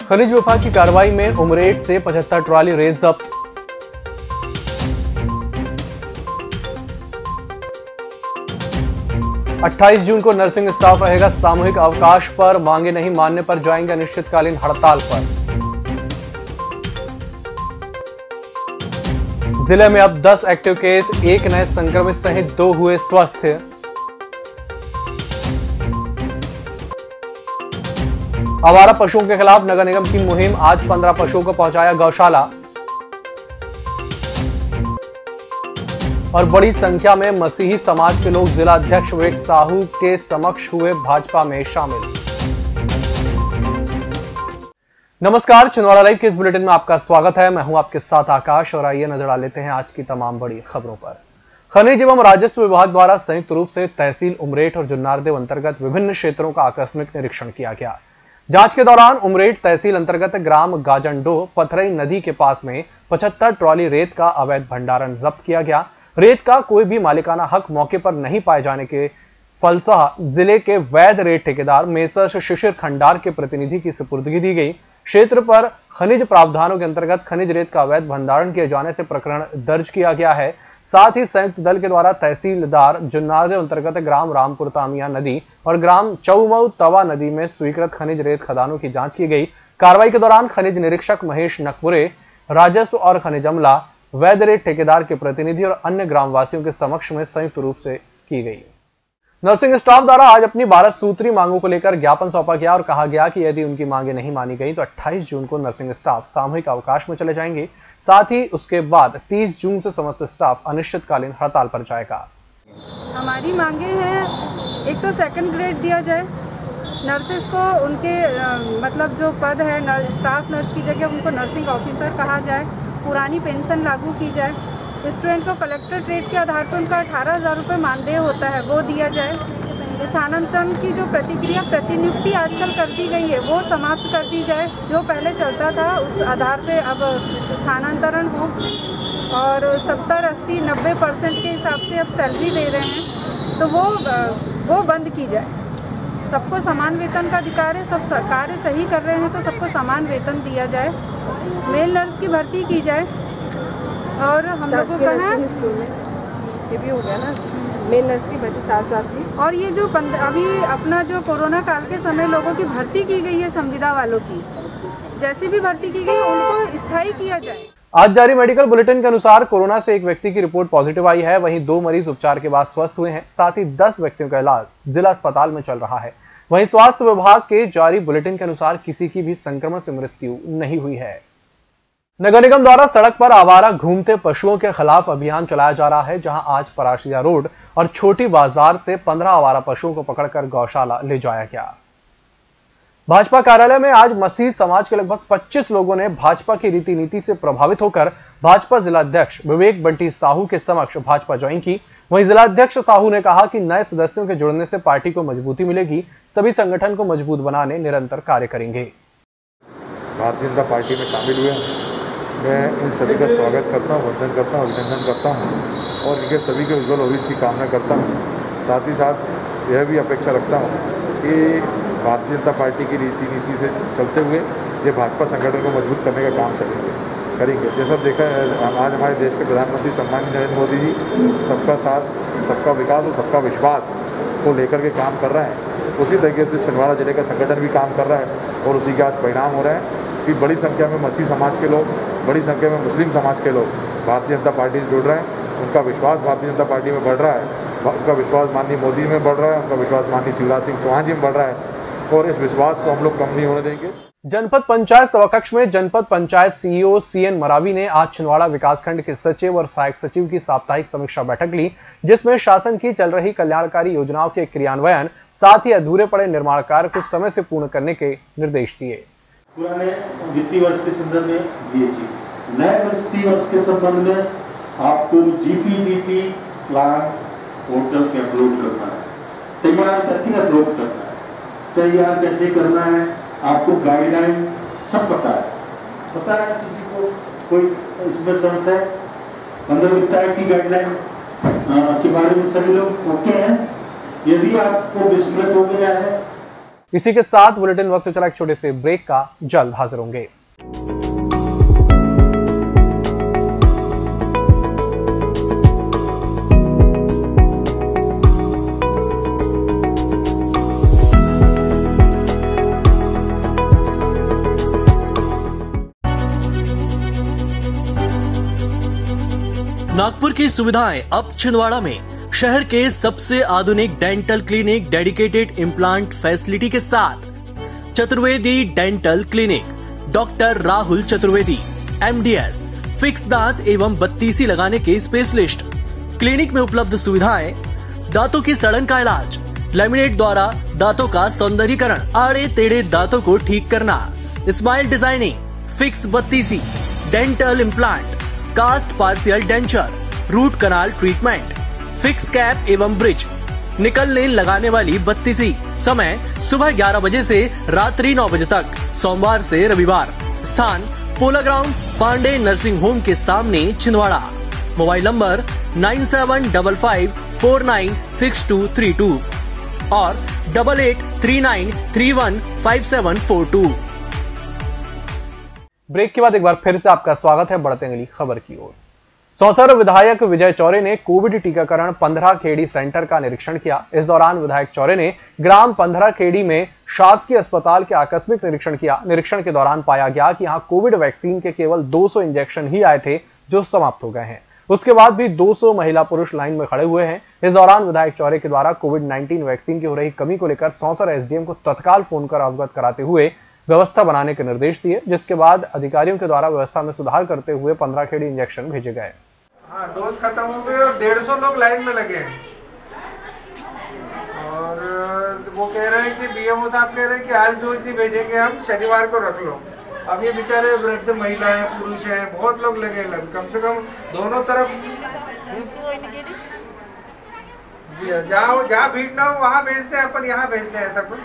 खनिज विभाग की कार्रवाई में उमरेठ से 75 ट्रॉली रेत जब्त। अट्ठाईस जून को नर्सिंग स्टाफ रहेगा सामूहिक अवकाश पर, मांगे नहीं मानने पर जाएंगे अनिश्चितकालीन हड़ताल पर। जिले में अब 10 एक्टिव केस, 1 नए संक्रमित सहित 2 हुए स्वस्थ। आवारा पशुओं के खिलाफ नगर निगम की मुहिम, आज 15 पशुओं को पहुंचाया गौशाला। और बड़ी संख्या में मसीही समाज के लोग जिला अध्यक्ष विवेक साहू के समक्ष हुए भाजपा में शामिल। नमस्कार, छिंदवाड़ा लाइव के इस बुलेटिन में आपका स्वागत है। मैं हूं आपके साथ आकाश और आइए नजर डाल लेते हैं आज की तमाम बड़ी खबरों पर। खनिज एवं राजस्व विभाग द्वारा संयुक्त रूप से तहसील उमरेठ और जुन्नारदेव अंतर्गत विभिन्न क्षेत्रों का आकस्मिक निरीक्षण किया गया। जांच के दौरान उमरेठ तहसील अंतर्गत ग्राम गाजंडो पथरई नदी के पास में 75 ट्रॉली रेत का अवैध भंडारण जब्त किया गया। रेत का कोई भी मालिकाना हक मौके पर नहीं पाए जाने के फलसह जिले के वैध रेत ठेकेदार मेसर्स शिशिर खंडार के प्रतिनिधि की सुपुर्दगी दी गई। क्षेत्र पर खनिज प्रावधानों के अंतर्गत खनिज रेत का अवैध भंडारण किए जाने से प्रकरण दर्ज किया गया है। साथ ही संयुक्त दल के द्वारा तहसीलदार जुन्नारदेव अंतर्गत ग्राम रामपुर तामिया नदी और ग्राम चौमऊ तवा नदी में स्वीकृत खनिज रेत खदानों की जांच की गई। कार्रवाई के दौरान खनिज निरीक्षक महेश नकपुरे, राजस्व और खनिज अमला, वैध रेत ठेकेदार के प्रतिनिधि और अन्य ग्रामवासियों के समक्ष में संयुक्त रूप से की गई। नर्सिंग स्टाफ द्वारा आज अपनी 12 सूत्री मांगों को लेकर ज्ञापन सौंपा गया और कहा गया कि यदि उनकी मांगे नहीं मानी गई तो 28 जून को नर्सिंग स्टाफ सामूहिक अवकाश में चले जाएंगे। साथ ही उसके बाद 30 जून से समस्त स्टाफ अनिश्चितकालीन हड़ताल पर जाएगा। हमारी मांगे हैं, एक तो सेकंड ग्रेड दिया जाए नर्सेस को, उनके मतलब जो पद है स्टाफ नर्स की जगह उनको नर्सिंग ऑफिसर कहा जाए। पुरानी पेंशन लागू की जाए। स्टूडेंट को कलेक्टर ट्रेड के आधार पर उनका 18,000 रुपये मानदेय होता है, वो दिया जाए। स्थानांतरण की जो प्रतिनियुक्ति आजकल कर दी गई है वो समाप्त कर दी जाए। जो पहले चलता था उस आधार पे अब स्थानांतरण हो और 70, 80, 90% के हिसाब से अब सैलरी दे रहे हैं तो वो बंद की जाए। सबको समान वेतन का अधिकार है, सब सरकारें सही कर रहे हैं तो सबको समान वेतन दिया जाए। मेल नर्स की भर्ती की जाए और हम लोगों का है ये भी हो गया ना, मेल नर्स की भर्ती 780। और ये जो अभी अपना जो कोरोना काल के समय लोगों की भर्ती की गई है, संविदा वालों की जैसी भी भर्ती की गई उनको स्थायी किया जाए। आज जारी मेडिकल बुलेटिन के अनुसार कोरोना से एक व्यक्ति की रिपोर्ट पॉजिटिव आई है, वहीं 2 मरीज उपचार के बाद स्वस्थ हुए हैं। साथ ही 10 व्यक्तियों का इलाज जिला अस्पताल में चल रहा है। वहीं स्वास्थ्य विभाग के जारी बुलेटिन के अनुसार किसी की भी संक्रमण से मृत्यु नहीं हुई है। नगर निगम द्वारा सड़क पर आवारा घूमते पशुओं के खिलाफ अभियान चलाया जा रहा है, जहां आज पराशिया रोड और छोटी बाजार से 15 आवारा पशुओं को पकड़कर गौशाला ले जाया गया। भाजपा कार्यालय में आज मसीह समाज के लगभग 25 लोगों ने भाजपा की रीति नीति से प्रभावित होकर भाजपा जिलाध्यक्ष विवेक बंटी साहू के समक्ष भाजपा ज्वाइन की। वहीं जिलाध्यक्ष साहू ने कहा कि नए सदस्यों के जुड़ने से पार्टी को मजबूती मिलेगी। सभी संगठन को मजबूत बनाने निरंतर कार्य करेंगे। भारतीय जनता पार्टी में शामिल हुए, मैं इन सभी का स्वागत करता हूँ, वंदन करता हूँ, अभिनंदन करता हूँ और इनके सभी के उज्जवल भविष्य की कामना करता हूँ। साथ ही साथ यह भी अपेक्षा रखता हूँ कि भारतीय जनता पार्टी की रीति नीति से चलते हुए ये भाजपा संगठन को मजबूत करने का काम करेंगे। जैसा देखा आज हमारे देश के प्रधानमंत्री सम्मानित नरेंद्र मोदी जी सबका साथ, सबका विकास और सबका विश्वास को लेकर के काम कर रहे हैं, उसी तरीके से छिंदवाड़ा जिले का संगठन भी काम कर रहा है और उसी के आज परिणाम हो रहे हैं कि बड़ी संख्या में मसीह समाज के लोग, बड़ी संख्या में मुस्लिम समाज के लोग भारतीय जनता पार्टी से जुड़ रहे हैं। उनका विश्वास भारतीय जनता पार्टी में बढ़ रहा है, उनका विश्वास माननीय मोदी में बढ़ रहा है, उनका विश्वास माननीय शिवराज सिंह चौहान जी में बढ़ रहा है और इस विश्वास को हम लोग कम नहीं होने देंगे। जनपद पंचायत सभाकक्ष में जनपद पंचायत सीईओ सीएन मरावी ने आज छिंदवाड़ा विकासखंड के सचिव और सहायक सचिव की साप्ताहिक समीक्षा बैठक ली, जिसमें शासन की चल रही कल्याणकारी योजनाओं के क्रियान्वयन, साथ ही अधूरे पड़े निर्माण कार्य को समय से पूर्ण करने के निर्देश दिए। पुराने वित्तीय वर्ष के संदर्भ में DAG, नए वित्तीय वर्ष के संबंध में आपको GPDP प्लान पोर्टल पे अपलोड करना है, तैयार करके अपलोड करना है। तैयार कैसे करना है आपको गाइडलाइन सब पता है किसी को कोई इसमें संशय? 15 वित्ताय की गाइडलाइन के बारे में सभी लोग ओके हैं? यदि आपको विस्मृत हो गया है इसी के साथ बुलेटिन वक्त चला एक छोटे से ब्रेक का, जल्द हाजिर होंगे। नागपुर की सुविधाएं अब छिंदवाड़ा में। शहर के सबसे आधुनिक dental clinic dedicated implant facility के साथ Chaturvedi dental clinic, doctor Rahul Chaturvedi, MDS, fix दांत एवं बत्तीसी लगाने के स्पेशलिस्ट। क्लिनिक में उपलब्ध सुविधाएं: दांतों की सड़न का इलाज, लैमिनेट द्वारा दांतों का सौंदर्यीकरण, आड़े टेढ़े दांतों को ठीक करना, स्माइल डिजाइनिंग, फिक्स बत्तीसी, dental implant, cast partial denture, root canal treatment, fix cap एवं ब्रिज, निकल लेन लगाने वाली बत्तीसी। समय सुबह 11 बजे से रात्रि 9 बजे तक, सोमवार से रविवार। स्थान पोला ग्राउंड, पांडे नर्सिंग होम के सामने, छिंदवाड़ा। मोबाइल नंबर 9755496232 और 8839315742। ब्रेक के बाद एक बार फिर से आपका स्वागत है। बढ़ते हैं अगली खबर की ओर। सौंसर विधायक विजय चौरे ने कोविड टीकाकरण 15 खेड़ी सेंटर का निरीक्षण किया। इस दौरान विधायक चौरे ने ग्राम 15 खेड़ी में शासकीय अस्पताल के आकस्मिक निरीक्षण किया। निरीक्षण के दौरान पाया गया कि यहां कोविड वैक्सीन के केवल 200 इंजेक्शन ही आए थे, जो समाप्त हो गए हैं। उसके बाद भी 200 महिला पुरुष लाइन में खड़े हुए हैं। इस दौरान विधायक चौरे के द्वारा कोविड-19 वैक्सीन की हो रही कमी को लेकर सौंसर एसडीएम को तत्काल फोन कर अवगत कराते हुए व्यवस्था बनाने के निर्देश दिए, जिसके बाद अधिकारियों के द्वारा व्यवस्था में सुधार करते हुए 15 खेड़ी इंजेक्शन भेजे गए। हाँ, डोज खत्म हो गए और 150 लोग लाइन में लगे हैं। और वो कह रहे हैं कि बीएमओ साहब कह रहे हैं कि आज डोज नहीं भेजेंगे, हम शनिवार को रख लो। अब ये बेचारे वृद्ध महिला है, पुरुष है, बहुत लोग लगे, कम से कम दोनों तरफ। जहाँ भीड़ ना हो वहाँ भेजते हैं, अपन यहाँ भेजते हैं। ऐसा कुछ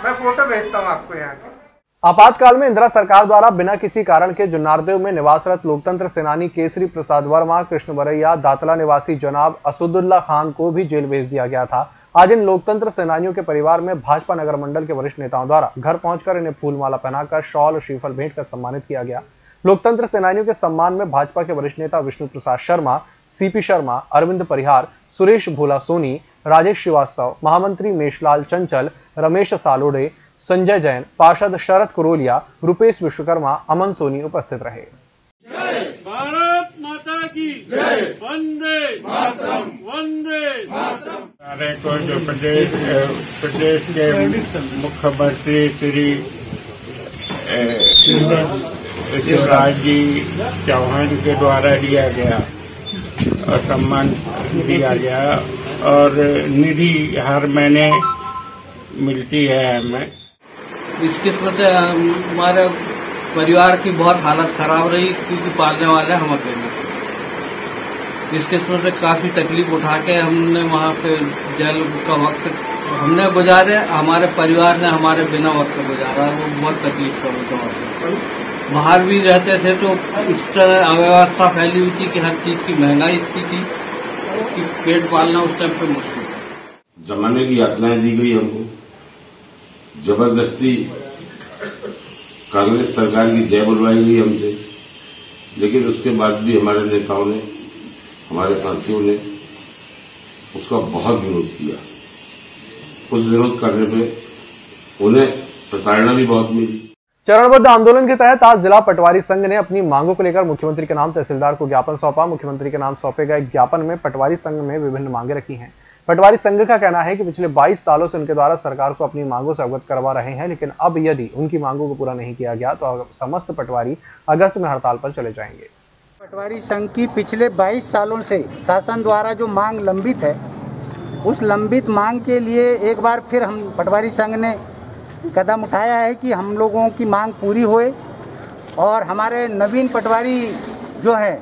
मैं फोटो भेजता हूँ आपको यहाँ के। आपातकाल में इंदिरा सरकार द्वारा बिना किसी कारण के जुन्नारदेव में निवासरत लोकतंत्र सेनानी केसरी प्रसाद वर्मा, कृष्ण बरैया, दातला निवासी जनाब असदुल्ला खान को भी जेल भेज दिया गया था। आज इन लोकतंत्र सेनानियों के परिवार में भाजपा नगर मंडल के वरिष्ठ नेताओं द्वारा घर पहुंचकर इन्हें फूलमाला पहनाकर शॉल और श्रीफल भेंट कर सम्मानित किया गया। लोकतंत्र सेनानियों के सम्मान में भाजपा के वरिष्ठ नेता विष्णु प्रसाद शर्मा, सीपी शर्मा, अरविंद परिहार, सुरेश भोला सोनी, राजेश श्रीवास्तव, महामंत्री मेषलाल चंचल, रमेश सालोडे, संजय जैन, पार्षद शरद कुरोलिया, रुपेश विश्वकर्मा, अमन सोनी उपस्थित रहे। भारत माता की जय, वंदे मातरम, वंदे मातरम। को जो प्रदेश के मुख्यमंत्री श्री शिवराज जी चौहान के द्वारा दिया गया और सम्मान दिया गया और निधि हर महीने मिलती है हमें। इस किस्म से हमारे परिवार की बहुत हालत खराब रही, क्योंकि पालने वाले हम अकेले। इस किस्म से काफी तकलीफ उठा के हमने वहाँ पे जेल का वक्त हमने गुजारे, हमारे परिवार ने हमारे बिना वक्त गुजारा। वो बहुत तकलीफ से होता है। बाहर भी रहते थे तो इस तरह अव्यवस्था फैली हुई थी कि हर चीज की महंगाई इतनी थी कि पेट पालना उस टाइम पे मुश्किल था। जमाने की यातनाएं दी गई हमको, जबरदस्ती कांग्रेस सरकार की जय बुलवाई गई हमसे, लेकिन उसके बाद भी हमारे नेताओं ने, हमारे साथियों ने उसका बहुत विरोध किया। उस विरोध करने पे उन्हें प्रताड़ना भी बहुत मिली। चरणबद्ध आंदोलन के तहत आज जिला पटवारी संघ ने अपनी मांगों को लेकर मुख्यमंत्री के नाम तहसीलदार को ज्ञापन सौंपा। मुख्यमंत्री के नाम सौंपे गए ज्ञापन में पटवारी संघ में विभिन्न मांगे रखी हैं। पटवारी संघ का कहना है कि पिछले 22 सालों से उनके द्वारा सरकार को अपनी मांगों से अवगत करवा रहे हैं, लेकिन अब यदि उनकी मांगों को पूरा नहीं किया गया तो समस्त पटवारी अगस्त में हड़ताल पर चले जाएंगे। पटवारी संघ की पिछले 22 सालों से शासन द्वारा जो मांग लंबित है, उस लंबित मांग के लिए एक बार फिर हम पटवारी संघ ने कदम उठाया है कि हम लोगों की मांग पूरी होए और हमारे नवीन पटवारी जो है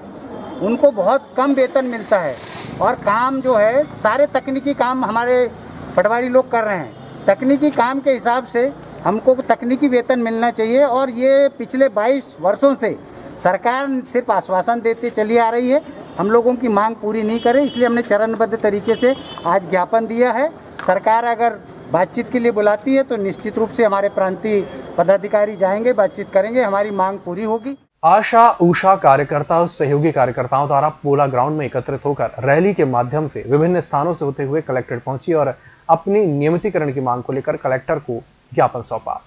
उनको बहुत कम वेतन मिलता है और काम जो है सारे तकनीकी काम हमारे पटवारी लोग कर रहे हैं। तकनीकी काम के हिसाब से हमको तकनीकी वेतन मिलना चाहिए और ये पिछले 22 वर्षों से सरकार सिर्फ आश्वासन देते चली आ रही है, हम लोगों की मांग पूरी नहीं करे। इसलिए हमने चरणबद्ध तरीके से आज ज्ञापन दिया है। सरकार अगर बातचीत के लिए बुलाती है तो निश्चित रूप से हमारे प्रांतीय पदाधिकारी जाएंगे, बातचीत करेंगे, हमारी मांग पूरी होगी। आशा उषा कार्यकर्ता और सहयोगी कार्यकर्ताओं द्वारा पोला ग्राउंड में एकत्रित होकर रैली के माध्यम से विभिन्न स्थानों से होते हुए कलेक्ट्रेट पहुंची और अपनी नियमितीकरण की मांग को लेकर कलेक्टर को ज्ञापन सौंपा।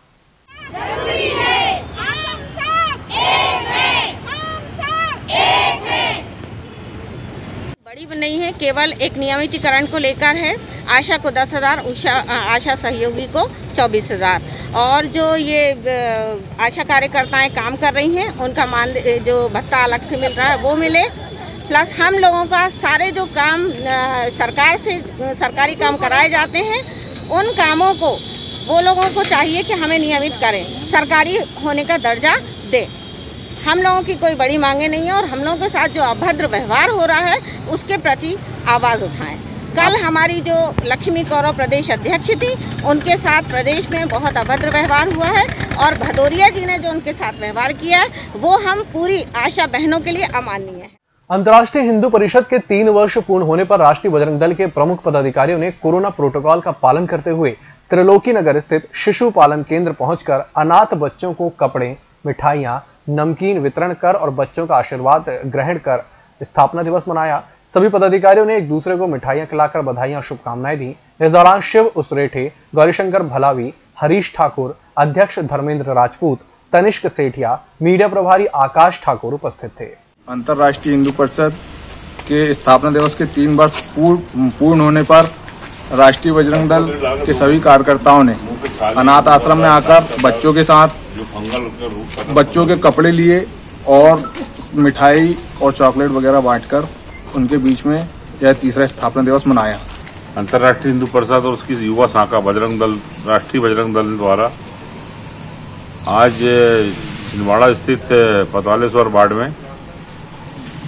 बड़ी नहीं है, केवल एक नियमितीकरण को लेकर है। आशा को 10,000, आशा सहयोगी को 24,000 और जो ये आशा कार्यकर्ताएं काम कर रही हैं उनका जो भत्ता अलग से मिल रहा है वो मिले, प्लस हम लोगों का सारे जो काम सरकार से सरकारी काम कराए जाते हैं उन कामों को वो लोगों को चाहिए कि हमें नियमित करें, सरकारी होने का दर्जा दे। हम लोगों की कोई बड़ी मांगे नहीं है और हम लोगों के साथ जो अभद्र व्यवहार हो रहा है उसके प्रति आवाज़ उठाएं। कल हमारी जो लक्ष्मी कौरव प्रदेश अध्यक्ष थी उनके साथ प्रदेश में बहुत अभद्र व्यवहार हुआ है और भदौरिया जी ने जो उनके साथ व्यवहार किया है वो हम पूरी आशा बहनों के लिए अमाननीय है। अंतर्राष्ट्रीय हिंदू परिषद के 3 वर्ष पूर्ण होने पर राष्ट्रीय बजरंग दल के प्रमुख पदाधिकारियों ने कोरोना प्रोटोकॉल का पालन करते हुए त्रिलोकी नगर स्थित शिशु पालन केंद्र पहुंचकर अनाथ बच्चों को कपड़े, मिठाइयां, नमकीन वितरण कर और बच्चों का आशीर्वाद ग्रहण कर स्थापना दिवस मनाया। सभी पदाधिकारियों ने एक दूसरे को मिठाइयां खिलाकर बधाइयां और शुभकामनाएं दी। इस दौरान शिव उसरेठे, गौरीशंकर भलावी, हरीश ठाकुर, अध्यक्ष धर्मेंद्र राजपूत, तनिष्क सेठिया, मीडिया प्रभारी आकाश ठाकुर उपस्थित थे। अंतर्राष्ट्रीय हिंदू परिषद के स्थापना दिवस के 3 वर्ष पूर्ण होने पर राष्ट्रीय बजरंग दल के सभी कार्यकर्ताओं ने अनाथ आश्रम में आकर बच्चों के साथ बच्चों के कपड़े लिए और मिठाई और चॉकलेट वगैरह बांटकर उनके बीच में यह तीसरा स्थापना दिवस मनाया। अंतर्राष्ट्रीय हिंदू परिषद और उसकी युवा शाखा बजरंग दल, राष्ट्रीय बजरंग दल द्वारा आज छिंदवाड़ा स्थित पतालेश्वर वार्ड में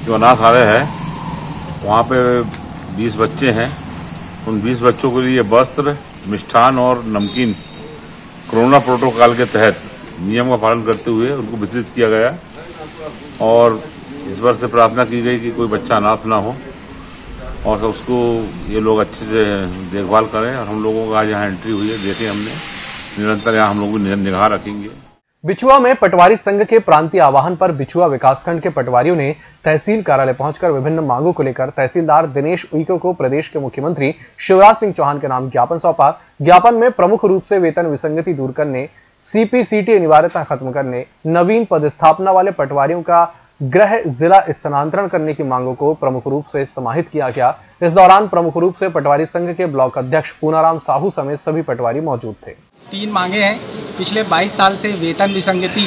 जो अनाथालय है वहाँ पे 20 बच्चे हैं। उन 20 बच्चों के लिए वस्त्र, मिष्ठान और नमकीन कोरोना प्रोटोकॉल के तहत नियम का पालन करते हुए उनको वितरित किया गया और इस बार से प्रार्थना की गई कि कोई बच्चा अनाथ ना हो और उसको ये लोग अच्छे से देखभाल करें। और हम लोगों का आज यहाँ एंट्री हुई है, देखें हमने निरंतर यहाँ हम लोग निगाह रखेंगे। बिछुआ में पटवारी संघ के प्रांतीय आह्वान पर बिछुआ विकासखंड के पटवारियों ने तहसील कार्यालय पहुंचकर विभिन्न मांगों को लेकर तहसीलदार दिनेश उइके को प्रदेश के मुख्यमंत्री शिवराज सिंह चौहान के नाम ज्ञापन सौंपा। ज्ञापन में प्रमुख रूप से वेतन विसंगति दूर करने, CPCT अनिवार्यता खत्म करने, नवीन पदस्थापना वाले पटवारियों का गृह जिला स्थानांतरण करने की मांगों को प्रमुख रूप से समाहित किया गया। इस दौरान प्रमुख रूप से पटवारी संघ के ब्लॉक अध्यक्ष पूनाराम साहू समेत सभी पटवारी मौजूद थे। 3 मांगे हैं। पिछले 22 साल से वेतन विसंगति,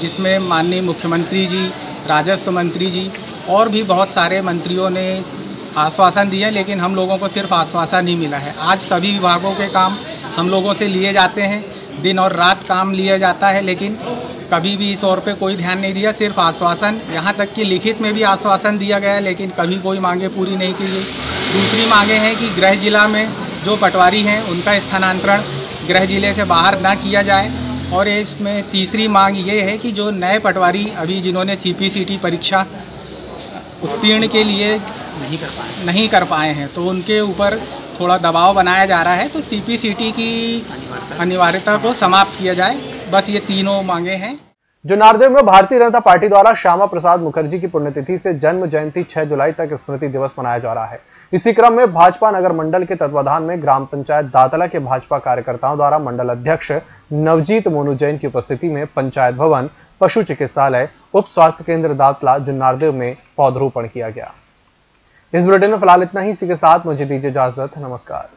जिसमें माननीय मुख्यमंत्री जी, राजस्व मंत्री जी और भी बहुत सारे मंत्रियों ने आश्वासन दिए, लेकिन हम लोगों को सिर्फ आश्वासन ही मिला है। आज सभी विभागों के काम हम लोगों से लिए जाते हैं, दिन और रात काम लिया जाता है, लेकिन कभी भी इस ओर पे कोई ध्यान नहीं दिया, सिर्फ आश्वासन। यहाँ तक कि लिखित में भी आश्वासन दिया गया, लेकिन कभी कोई मांगे पूरी नहीं की गई। दूसरी मांगे हैं कि गृह जिला में जो पटवारी हैं उनका स्थानांतरण गृह जिले से बाहर ना किया जाए। और इसमें तीसरी मांग ये है कि जो नए पटवारी अभी जिन्होंने CPCT परीक्षा उत्तीर्ण के लिए नहीं कर पाए हैं तो उनके ऊपर थोड़ा दबाव बनाया जा रहा है, तो CPCT की अनिवार्यता को समाप्त किया जाए। बस ये तीनों मांगे हैं। जुन्नारदेव में भारतीय जनता पार्टी द्वारा श्यामा प्रसाद मुखर्जी की पुण्यतिथि से जन्म जयंती 6 जुलाई तक स्मृति दिवस मनाया जा रहा है। इसी क्रम में भाजपा नगर मंडल के तत्वाधान में ग्राम पंचायत दातला के भाजपा कार्यकर्ताओं द्वारा मंडल अध्यक्ष नवजीत मोनू जैन की उपस्थिति में पंचायत भवन, पशु चिकित्सालय, उप स्वास्थ्य केंद्र दातला जुन्नारदेव में पौधरोपण किया गया। इस बुलेटिन में फिलहाल इतना ही। इसी के साथ मुझे दीजिए इजाजत। नमस्कार।